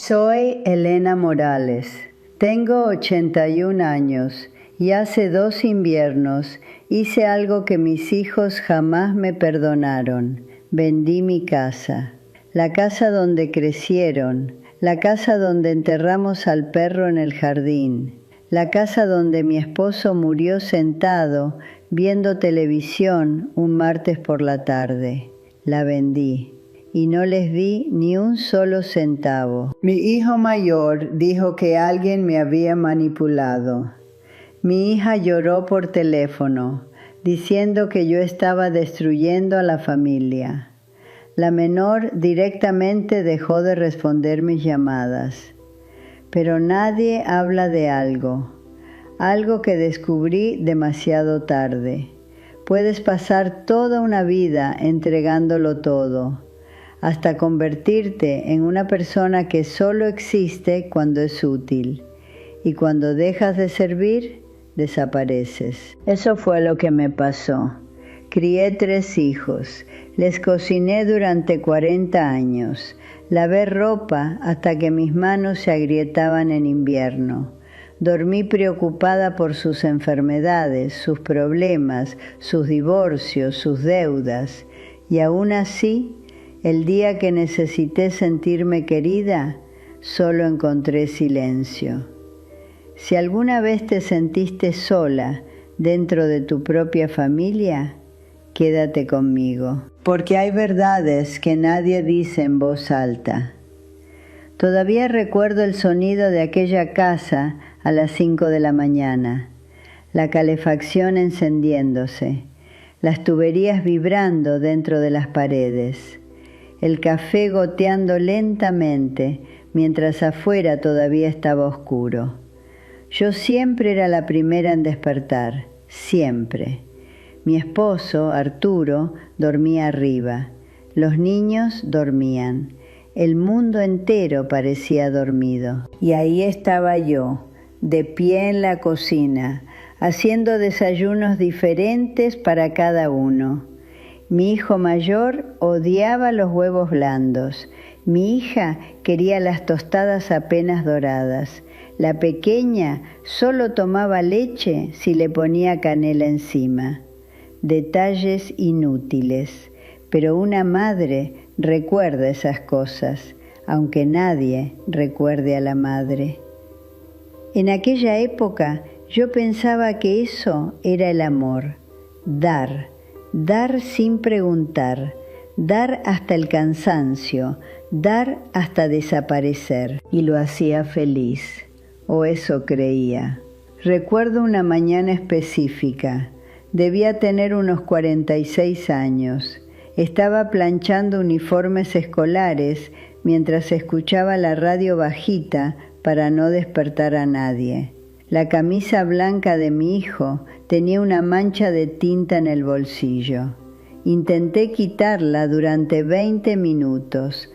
Soy Elena Morales. Tengo 81 años y hace 2 inviernos hice algo que mis hijos jamás me perdonaron. Vendí mi casa. La casa donde crecieron, la casa donde enterramos al perro en el jardín, la casa donde mi esposo murió sentado viendo televisión un martes por la tarde. La vendí y no les di ni un solo centavo. Mi hijo mayor dijo que alguien me había manipulado. Mi hija lloró por teléfono, diciendo que yo estaba destruyendo a la familia. La menor directamente dejó de responder mis llamadas. Pero nadie habla de algo que descubrí demasiado tarde. Puedes pasar toda una vida entregándolo todo, hasta convertirte en una persona que solo existe cuando es útil, y cuando dejas de servir, desapareces. Eso fue lo que me pasó. Crié 3 hijos, les cociné durante 40 años, lavé ropa hasta que mis manos se agrietaban en invierno. Dormí preocupada por sus enfermedades, sus problemas, sus divorcios, sus deudas, y aún así, el día que necesité sentirme querida, solo encontré silencio. Si alguna vez te sentiste sola dentro de tu propia familia, quédate conmigo, porque hay verdades que nadie dice en voz alta. Todavía recuerdo el sonido de aquella casa a las 5 de la mañana, la calefacción encendiéndose, las tuberías vibrando dentro de las paredes, el café goteando lentamente mientras afuera todavía estaba oscuro. Yo siempre era la primera en despertar, siempre. Mi esposo, Arturo, dormía arriba. Los niños dormían. El mundo entero parecía dormido. Y ahí estaba yo, de pie en la cocina, haciendo desayunos diferentes para cada uno. Mi hijo mayor odiaba los huevos blandos. Mi hija quería las tostadas apenas doradas. La pequeña solo tomaba leche si le ponía canela encima. Detalles inútiles, pero una madre recuerda esas cosas, aunque nadie recuerde a la madre. En aquella época yo pensaba que eso era el amor, dar sin preguntar, dar hasta el cansancio, dar hasta desaparecer, y lo hacía feliz, o eso creía. Recuerdo una mañana específica. Debía tener unos 46 años. Estaba planchando uniformes escolares mientras escuchaba la radio bajita para no despertar a nadie. La camisa blanca de mi hijo tenía una mancha de tinta en el bolsillo. Intenté quitarla durante 20 minutos,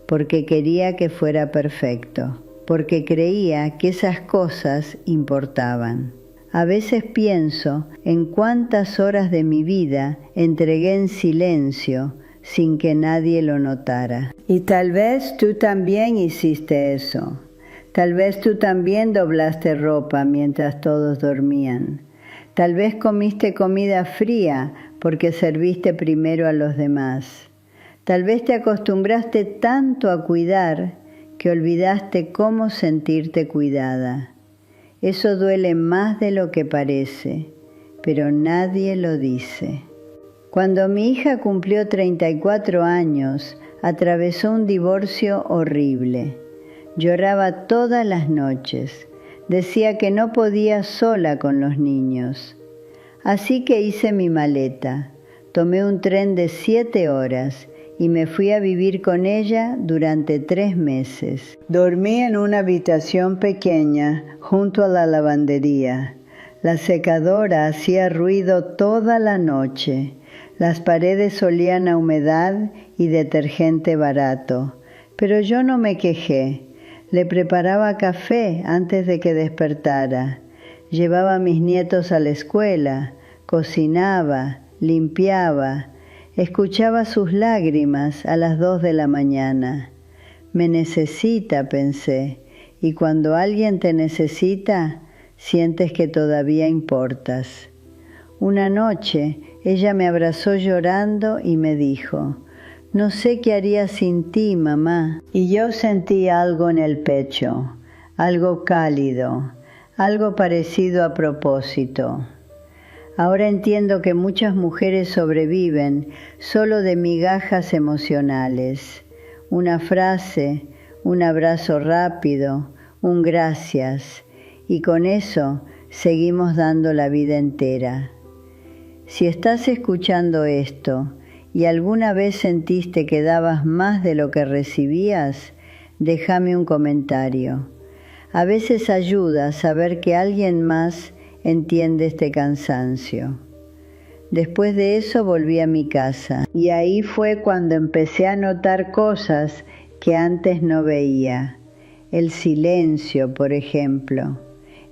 porque quería que fuera perfecto, porque creía que esas cosas importaban. A veces pienso en cuántas horas de mi vida entregué en silencio sin que nadie lo notara. Y tal vez tú también hiciste eso. Tal vez tú también doblaste ropa mientras todos dormían. Tal vez comiste comida fría porque serviste primero a los demás. Tal vez te acostumbraste tanto a cuidar que olvidaste cómo sentirte cuidada. Eso duele más de lo que parece, pero nadie lo dice. Cuando mi hija cumplió 34 años, atravesó un divorcio horrible. Lloraba todas las noches. Decía que no podía sola con los niños. Así que hice mi maleta. Tomé un tren de 7 horas y me fui a vivir con ella durante 3 meses. Dormí en una habitación pequeña junto a la lavandería. La secadora hacía ruido toda la noche. Las paredes olían a humedad y detergente barato. Pero yo no me quejé. Le preparaba café antes de que despertara. Llevaba a mis nietos a la escuela. Cocinaba, limpiaba. Escuchaba sus lágrimas a las 2 de la mañana. Me necesita, pensé, y cuando alguien te necesita, sientes que todavía importas. Una noche, ella me abrazó llorando y me dijo, no sé qué haría sin ti, mamá. Y yo sentí algo en el pecho, algo cálido, algo parecido a propósito. Ahora entiendo que muchas mujeres sobreviven solo de migajas emocionales. Una frase, un abrazo rápido, un gracias, y con eso seguimos dando la vida entera. Si estás escuchando esto y alguna vez sentiste que dabas más de lo que recibías, déjame un comentario. A veces ayuda saber que alguien más entiende este cansancio. Después de eso volví a mi casa y ahí fue cuando empecé a notar cosas que antes no veía. El silencio, por ejemplo.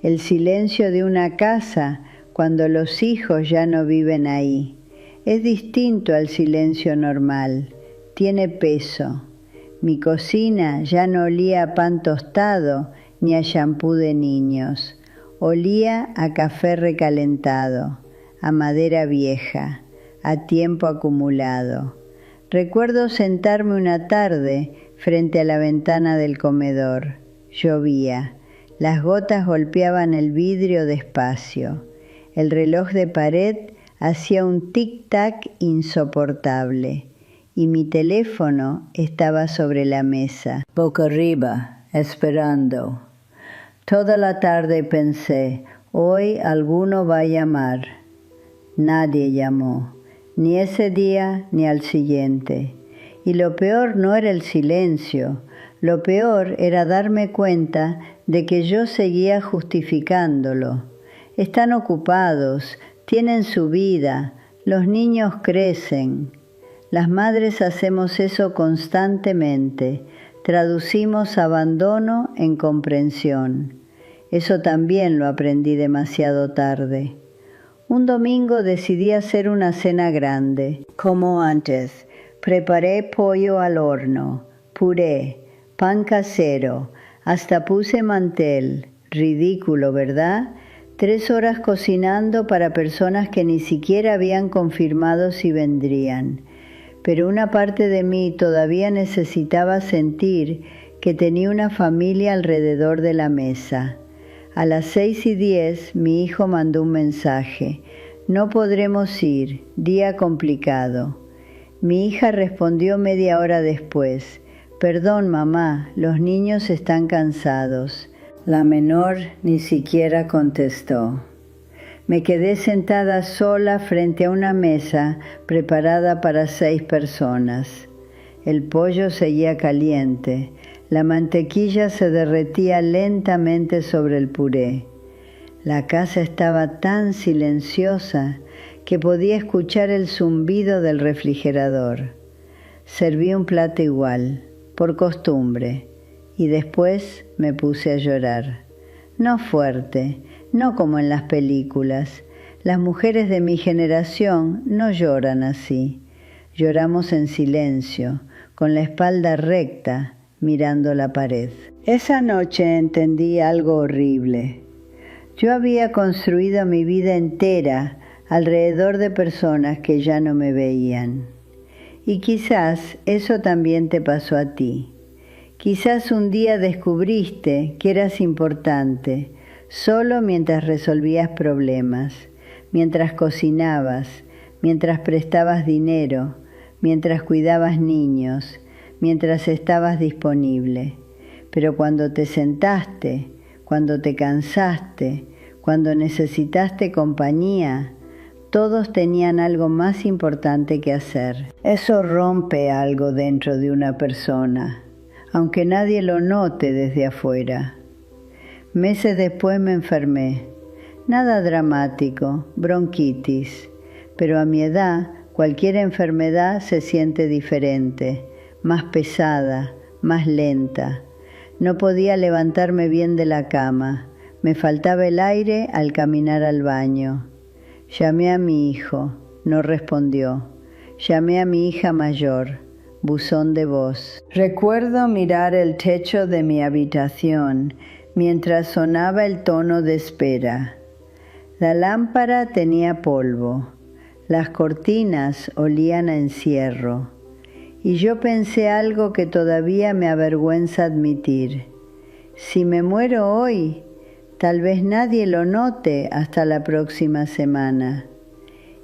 El silencio de una casa cuando los hijos ya no viven ahí. Es distinto al silencio normal, tiene peso. Mi cocina ya no olía a pan tostado ni a shampoo de niños. Olía a café recalentado, a madera vieja, a tiempo acumulado. Recuerdo sentarme una tarde frente a la ventana del comedor. Llovía. Las gotas golpeaban el vidrio despacio. El reloj de pared hacía un tic-tac insoportable y mi teléfono estaba sobre la mesa, boca arriba, esperando. Toda la tarde pensé, hoy alguno va a llamar. Nadie llamó, ni ese día ni al siguiente. Y lo peor no era el silencio, lo peor era darme cuenta de que yo seguía justificándolo. Están ocupados, tienen su vida, los niños crecen. Las madres hacemos eso constantemente, traducimos abandono en comprensión. Eso también lo aprendí demasiado tarde. Un domingo decidí hacer una cena grande, como antes. Preparé pollo al horno, puré, pan casero, hasta puse mantel. Ridículo, ¿verdad? 3 horas cocinando para personas que ni siquiera habían confirmado si vendrían. Pero una parte de mí todavía necesitaba sentir que tenía una familia alrededor de la mesa. A las 6:10 mi hijo mandó un mensaje. No podremos ir, día complicado. Mi hija respondió media hora después. Perdón, mamá, los niños están cansados. La menor ni siquiera contestó. Me quedé sentada sola frente a una mesa preparada para 6 personas. El pollo seguía caliente. La mantequilla se derretía lentamente sobre el puré. La casa estaba tan silenciosa que podía escuchar el zumbido del refrigerador. Serví un plato igual, por costumbre, y después me puse a llorar. No fuerte, no como en las películas. Las mujeres de mi generación no lloran así. Lloramos en silencio, con la espalda recta, mirando la pared. Esa noche entendí algo horrible. Yo había construido mi vida entera alrededor de personas que ya no me veían. Y quizás eso también te pasó a ti. Quizás un día descubriste que eras importante solo mientras resolvías problemas, mientras cocinabas, mientras prestabas dinero, mientras cuidabas niños, mientras estabas disponible. Pero cuando te sentaste, cuando te cansaste, cuando necesitaste compañía, todos tenían algo más importante que hacer. Eso rompe algo dentro de una persona, aunque nadie lo note desde afuera. Meses después me enfermé. Nada dramático, bronquitis, pero a mi edad cualquier enfermedad se siente diferente, más pesada, más lenta. No podía levantarme bien de la cama, me faltaba el aire al caminar al baño. Llamé a mi hijo, no respondió. Llamé a mi hija mayor, buzón de voz. Recuerdo mirar el techo de mi habitación mientras sonaba el tono de espera. La lámpara tenía polvo, las cortinas olían a encierro, y yo pensé algo que todavía me avergüenza admitir. Si me muero hoy, tal vez nadie lo note hasta la próxima semana.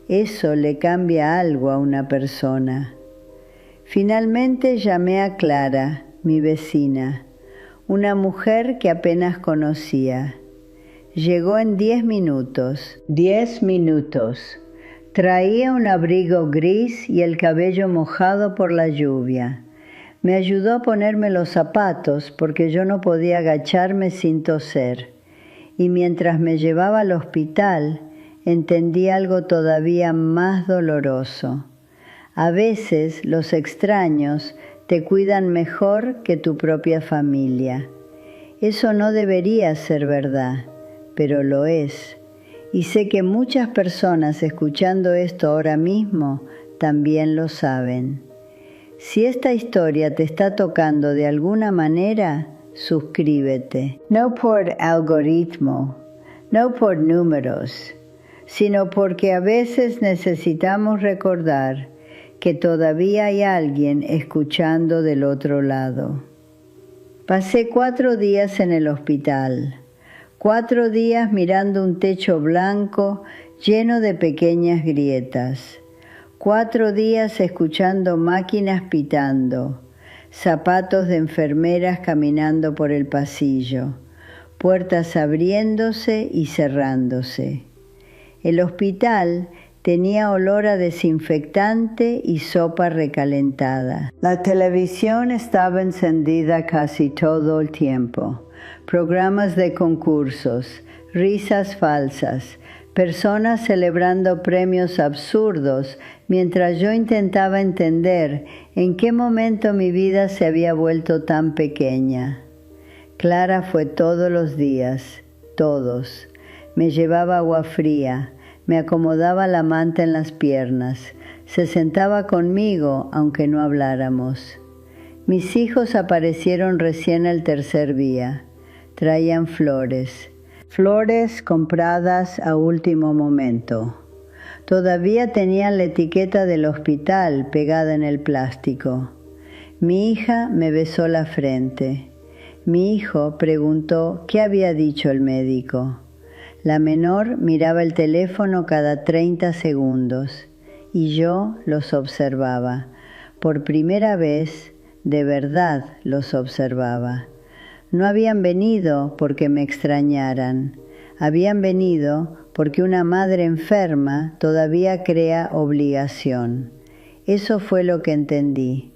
Eso le cambia algo a una persona. Finalmente llamé a Clara, mi vecina, una mujer que apenas conocía. Llegó en 10 minutos. 10 minutos. Traía un abrigo gris y el cabello mojado por la lluvia. Me ayudó a ponerme los zapatos porque yo no podía agacharme sin toser. Y mientras me llevaba al hospital, entendí algo todavía más doloroso. A veces los extraños te cuidan mejor que tu propia familia. Eso no debería ser verdad, pero lo es. Y sé que muchas personas escuchando esto ahora mismo también lo saben. Si esta historia te está tocando de alguna manera, suscríbete. No por algoritmo, no por números, sino porque a veces necesitamos recordar que todavía hay alguien escuchando del otro lado. Pasé 4 días en el hospital. 4 días mirando un techo blanco lleno de pequeñas grietas. 4 días escuchando máquinas pitando, zapatos de enfermeras caminando por el pasillo, puertas abriéndose y cerrándose. El hospital tenía olor a desinfectante y sopa recalentada. La televisión estaba encendida casi todo el tiempo. Programas de concursos, risas falsas, personas celebrando premios absurdos mientras yo intentaba entender en qué momento mi vida se había vuelto tan pequeña. Clara fue todos los días, todos. Me llevaba agua fría, me acomodaba la manta en las piernas, se sentaba conmigo aunque no habláramos. Mis hijos aparecieron recién el tercer día. Traían flores compradas a último momento. Todavía tenían la etiqueta del hospital pegada en el plástico. Mi hija me besó la frente. Mi hijo preguntó qué había dicho el médico. La menor miraba el teléfono cada 30 segundos y yo los observaba. Por primera vez, de verdad los observaba. No habían venido porque me extrañaran, habían venido porque una madre enferma todavía crea obligación. Eso fue lo que entendí.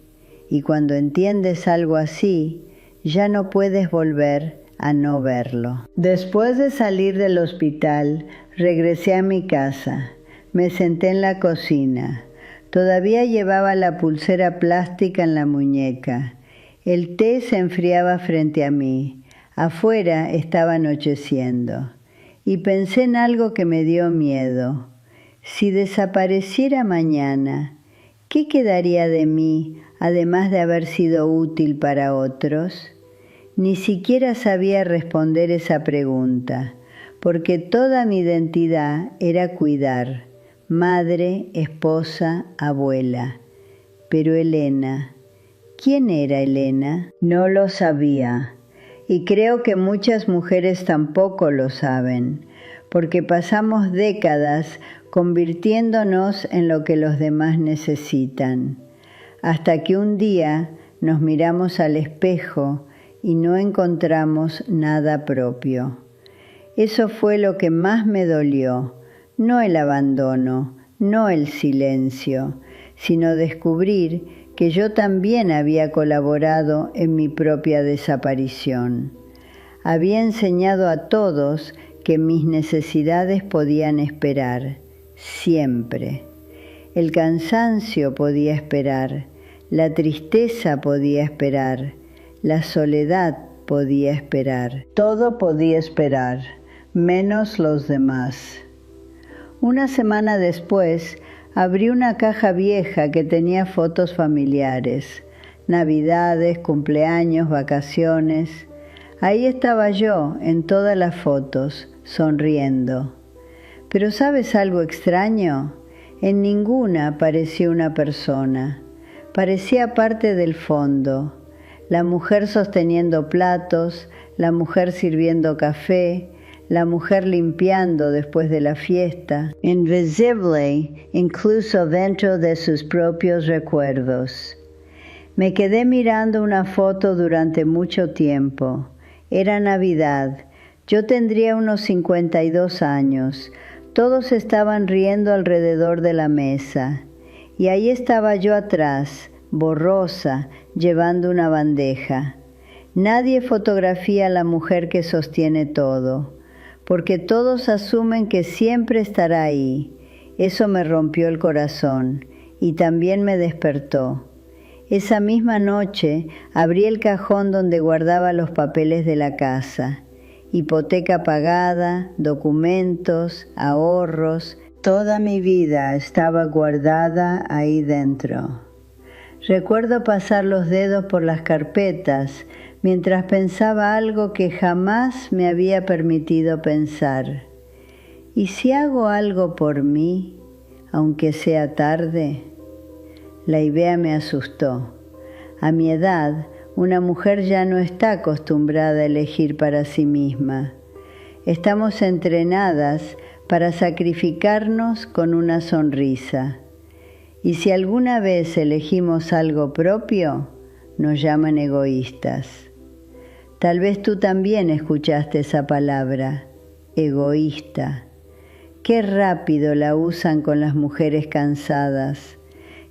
Y cuando entiendes algo así, ya no puedes volver a no verlo. Después de salir del hospital, regresé a mi casa. Me senté en la cocina. Todavía llevaba la pulsera plástica en la muñeca. El té se enfriaba frente a mí. Afuera estaba anocheciendo. Y pensé en algo que me dio miedo. Si desapareciera mañana, ¿qué quedaría de mí, además de haber sido útil para otros? Ni siquiera sabía responder esa pregunta, porque toda mi identidad era cuidar, madre, esposa, abuela. Pero Elena, ¿quién era Elena? No lo sabía, y creo que muchas mujeres tampoco lo saben, porque pasamos décadas convirtiéndonos en lo que los demás necesitan, hasta que un día nos miramos al espejo y no encontramos nada propio. Eso fue lo que más me dolió, no el abandono, no el silencio, sino descubrir que yo también había colaborado en mi propia desaparición. Había enseñado a todos que mis necesidades podían esperar, siempre. El cansancio podía esperar, la tristeza podía esperar, la soledad podía esperar. Todo podía esperar, menos los demás. Una semana después, Abrí una caja vieja que tenía fotos familiares, navidades, cumpleaños, vacaciones. Ahí estaba yo, en todas las fotos, sonriendo. Pero ¿sabes algo extraño? En ninguna apareció una persona. Parecía parte del fondo. La mujer sosteniendo platos, la mujer sirviendo café, la mujer limpiando después de la fiesta, invisible incluso dentro de sus propios recuerdos. Me quedé mirando una foto durante mucho tiempo. Era Navidad. Yo tendría unos 52 años. Todos estaban riendo alrededor de la mesa. Y ahí estaba yo atrás, borrosa, llevando una bandeja. Nadie fotografía a la mujer que sostiene todo, porque todos asumen que siempre estará ahí. Eso me rompió el corazón y también me despertó. Esa misma noche abrí el cajón donde guardaba los papeles de la casa. Hipoteca pagada, documentos, ahorros, toda mi vida estaba guardada ahí dentro. Recuerdo pasar los dedos por las carpetas mientras pensaba algo que jamás me había permitido pensar. ¿Y si hago algo por mí, aunque sea tarde? La idea me asustó. A mi edad, una mujer ya no está acostumbrada a elegir para sí misma. Estamos entrenadas para sacrificarnos con una sonrisa. Y si alguna vez elegimos algo propio, nos llaman egoístas. Tal vez tú también escuchaste esa palabra, egoísta. Qué rápido la usan con las mujeres cansadas.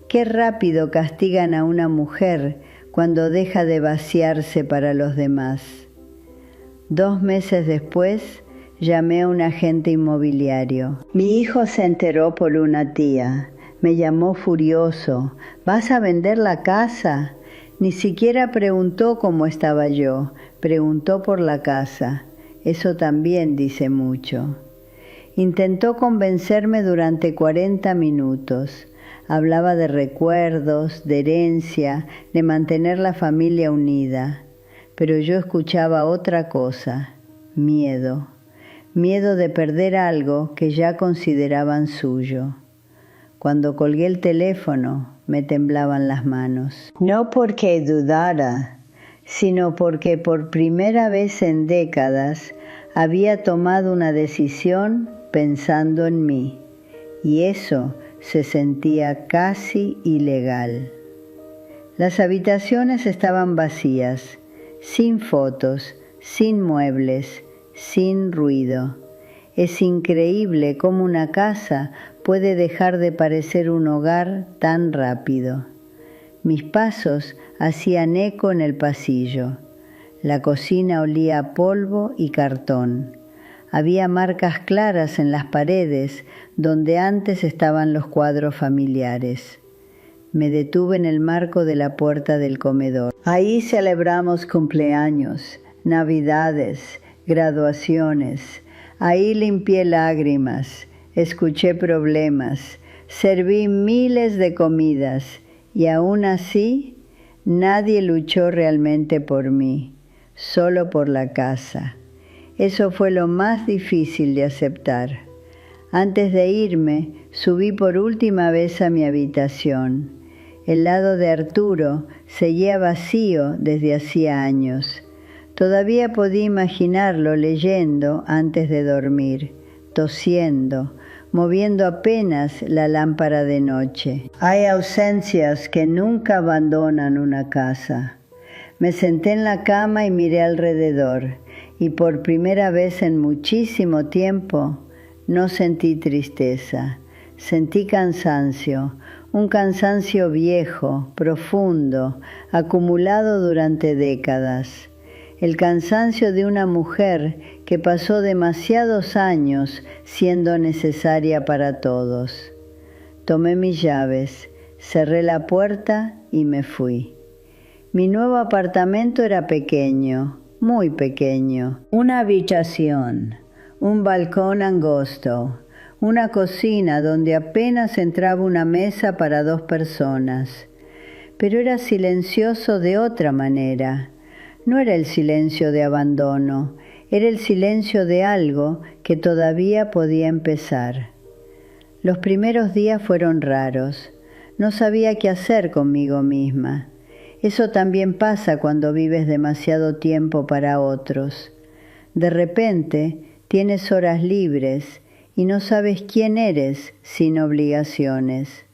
Qué rápido castigan a una mujer cuando deja de vaciarse para los demás. 2 meses después, llamé a un agente inmobiliario. Mi hijo se enteró por una tía. Me llamó furioso. ¿Vas a vender la casa? Ni siquiera preguntó cómo estaba yo. Preguntó por la casa. Eso también dice mucho. Intentó convencerme durante 40 minutos. Hablaba de recuerdos, de herencia, de mantener la familia unida. Pero yo escuchaba otra cosa, miedo. Miedo de perder algo que ya consideraban suyo. Cuando colgué el teléfono, me temblaban las manos. No porque dudara, sino porque por primera vez en décadas había tomado una decisión pensando en mí, y eso se sentía casi ilegal. Las habitaciones estaban vacías, sin fotos, sin muebles, sin ruido. Es increíble cómo una casa puede dejar de parecer un hogar tan rápido. Mis pasos hacían eco en el pasillo. La cocina olía a polvo y cartón. Había marcas claras en las paredes donde antes estaban los cuadros familiares. Me detuve en el marco de la puerta del comedor. Ahí celebramos cumpleaños, navidades, graduaciones. Ahí limpié lágrimas, escuché problemas, serví miles de comidas y aún así nadie luchó realmente por mí, solo por la casa. Eso fue lo más difícil de aceptar. Antes de irme, subí por última vez a mi habitación. El lado de Arturo seguía vacío desde hacía años. Todavía podía imaginarlo leyendo antes de dormir, tosiendo, moviendo apenas la lámpara de noche. Hay ausencias que nunca abandonan una casa. Me senté en la cama y miré alrededor, y por primera vez en muchísimo tiempo no sentí tristeza, sentí cansancio, un cansancio viejo, profundo, acumulado durante décadas. El cansancio de una mujer que pasó demasiados años siendo necesaria para todos. Tomé mis llaves, cerré la puerta y me fui. Mi nuevo apartamento era pequeño, muy pequeño. Una habitación, un balcón angosto, una cocina donde apenas entraba una mesa para 2 personas. Pero era silencioso de otra manera. No era el silencio de abandono, era el silencio de algo que todavía podía empezar. Los primeros días fueron raros. No sabía qué hacer conmigo misma. Eso también pasa cuando vives demasiado tiempo para otros. De repente tienes horas libres y no sabes quién eres sin obligaciones.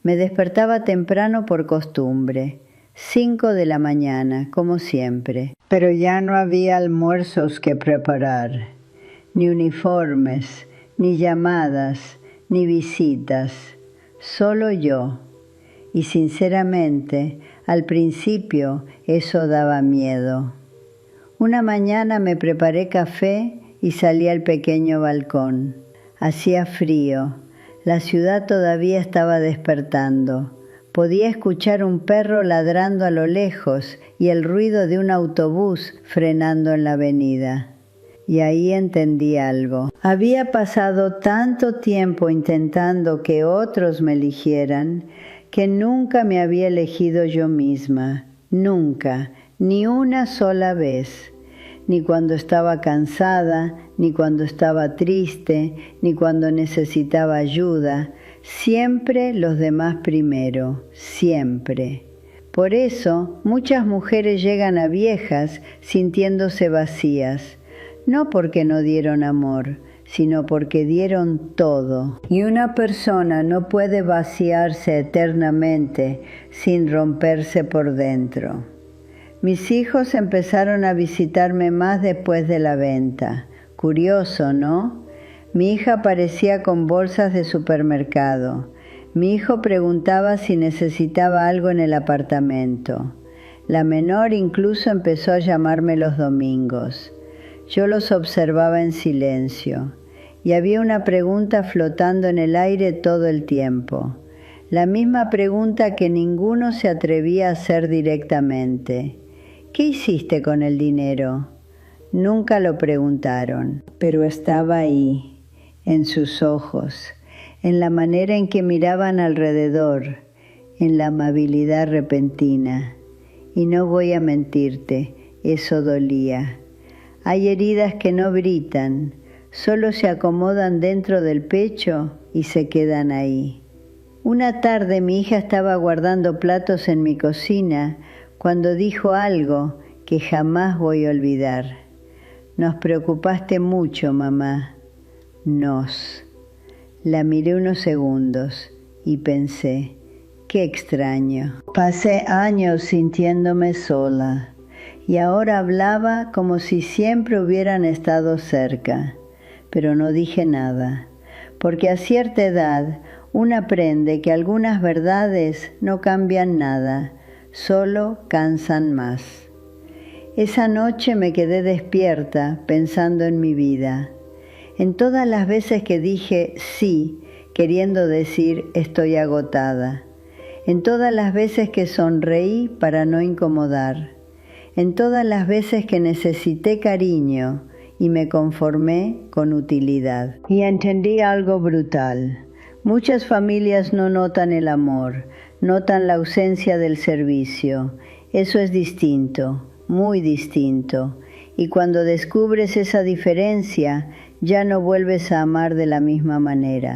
Me despertaba temprano por costumbre, 5 de la mañana, como siempre. Pero ya no había almuerzos que preparar, ni uniformes, ni llamadas, ni visitas, solo yo. Y sinceramente, al principio eso daba miedo. Una mañana me preparé café y salí al pequeño balcón. Hacía frío, la ciudad todavía estaba despertando. Podía escuchar un perro ladrando a lo lejos y el ruido de un autobús frenando en la avenida. Y ahí entendí algo. Había pasado tanto tiempo intentando que otros me eligieran que nunca me había elegido yo misma. Nunca, ni una sola vez. Ni cuando estaba cansada, ni cuando estaba triste, ni cuando necesitaba ayuda. Siempre los demás primero, siempre. Por eso muchas mujeres llegan a viejas sintiéndose vacías, no porque no dieron amor, sino porque dieron todo. Y una persona no puede vaciarse eternamente sin romperse por dentro. Mis hijos empezaron a visitarme más después de la venta. Curioso, ¿no? Mi hija aparecía con bolsas de supermercado. Mi hijo preguntaba si necesitaba algo en el apartamento. La menor incluso empezó a llamarme los domingos. Yo los observaba en silencio. Y había una pregunta flotando en el aire todo el tiempo. La misma pregunta que ninguno se atrevía a hacer directamente. ¿Qué hiciste con el dinero? Nunca lo preguntaron, pero estaba ahí, en sus ojos, en la manera en que miraban alrededor, en la amabilidad repentina. Y no voy a mentirte, eso dolía. Hay heridas que no gritan, solo se acomodan dentro del pecho y se quedan ahí. Una tarde mi hija estaba guardando platos en mi cocina cuando dijo algo que jamás voy a olvidar. Nos preocupaste mucho, mamá. Nos. La miré unos segundos y pensé, qué extraño. Pasé años sintiéndome sola y ahora hablaba como si siempre hubieran estado cerca, pero no dije nada, porque a cierta edad uno aprende que algunas verdades no cambian nada, solo cansan más. Esa noche me quedé despierta pensando en mi vida, en todas las veces que dije sí, queriendo decir estoy agotada, en todas las veces que sonreí para no incomodar, en todas las veces que necesité cariño y me conformé con utilidad. Y entendí algo brutal. Muchas familias no notan el amor, notan la ausencia del servicio. Eso es distinto, muy distinto. Y cuando descubres esa diferencia, ya no vuelves a amar de la misma manera.